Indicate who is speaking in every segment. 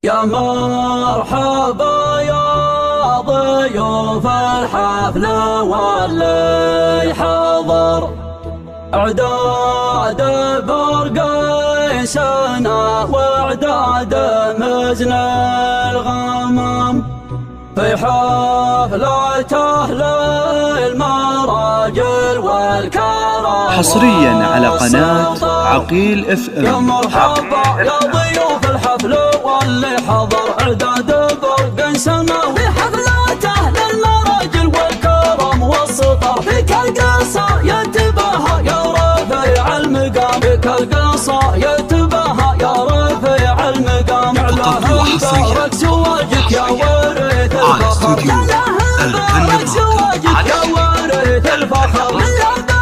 Speaker 1: يا مرحبا يا ضيوف الحفل واللي حضر، اعداد برقيسنا واعداد مزن الغمام في حفلته للمراجل والكرم.
Speaker 2: حصريا على قناة عقيل FM.
Speaker 1: يا مرحبا يا ضيوف الحفل واللي حضر، اعداد برقيسنا في حفلته للمراجل والكرم والسطر. فيك القصة يتباهى يا رافع المقام، فيك القصة يتباهى يا رافع المقام. مبارك زواجك يا ورث الفخر، مبارك زواجك يا ورث الفخر. من لعبة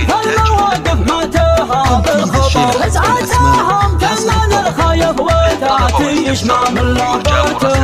Speaker 1: فالمواقف ما تهاب الخطر، اسعتهم تمن الخايف وتاتي يشمع. من لعبة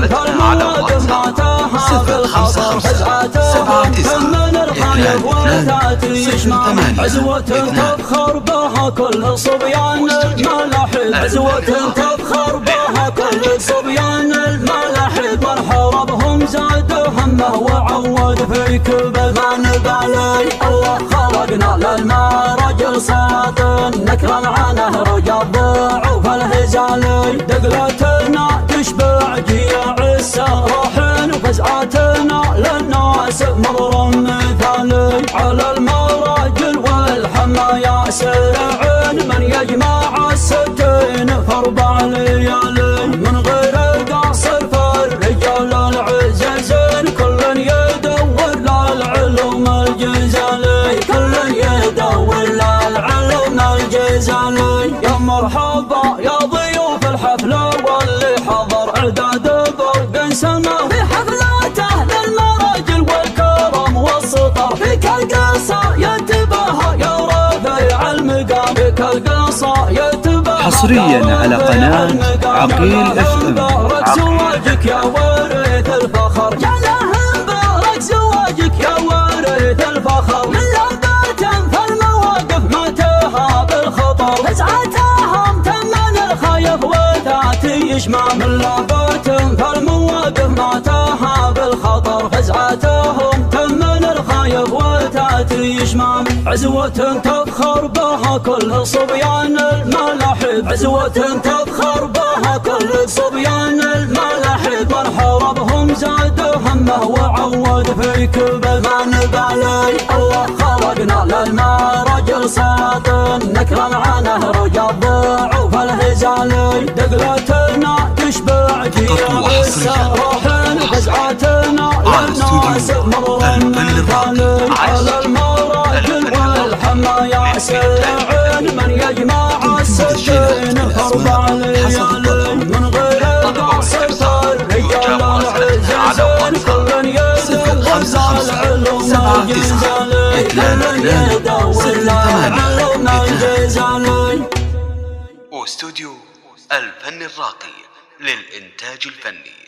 Speaker 1: فالمواقف ما تهاب الخطر، اسعتهم تمن الخايف وتاتي يشمع. عزوة تفخر بها كل صبيان الملاحد، عزوة تفخر بها كل صبيان الملاحد. والحربهم زاد همه وعود فيك بما نبالي. الله خلقنا للمراجل ساطن، نكرم عنه رجع الضعوف الهزالي. دقلتنا تشبع جياع السراحين، وفزعتنا للناس مضر مثالي. على المراجل والحمايا سرعين، من يجمع الستين في 4 ليالي. من غير قصر فالرجال العزازين، كل يدور للعلوم الجزالي، كل يدور للعلوم الجزالي. يا مرحبا يا ضيوف الحفل واللي حضر، اعداد برقيسنا في حفلاته للمراجل والكرم والسطر. فيك القصة يتباهى يا رافع المقام، فيك القصة يتباهى.
Speaker 2: حصريا على قناة عقيل FM.
Speaker 1: مبارك زواجك يا ورث الفخر، يا له مبارك زواجك يا ورث الفخر. من لعبة فالمواقف ما تهاب الخطر، اسعتهم تمن الخايف وتاتي يشمع. من لعبة فالمواقف ما تهاب الخطر، فزعتهم تمن الخايف وتاتي يشمع. عزوة تفخر بها كل صبيان الملاحد، عزوة تفخر بها كل صبيان الملاحد. والحربهم زاد همه وعود فيك بما نبالي. الله خلقنا للمراجل ساطن، نكرم عنه رجع الضعوف الهزالي. دقلتنا تشبع جياع السراحين، وفزعتنا للناس مضر مثالي. على المراجل والحمايا سرعين، من يجمع الستين في 4 ليالي. من غير قصر فالرجال العزازين، كل يدور للعلوم الجزالي، كل يدور للعلوم الجزالي.
Speaker 3: واستوديو الفن الراقي للإنتاج الفني.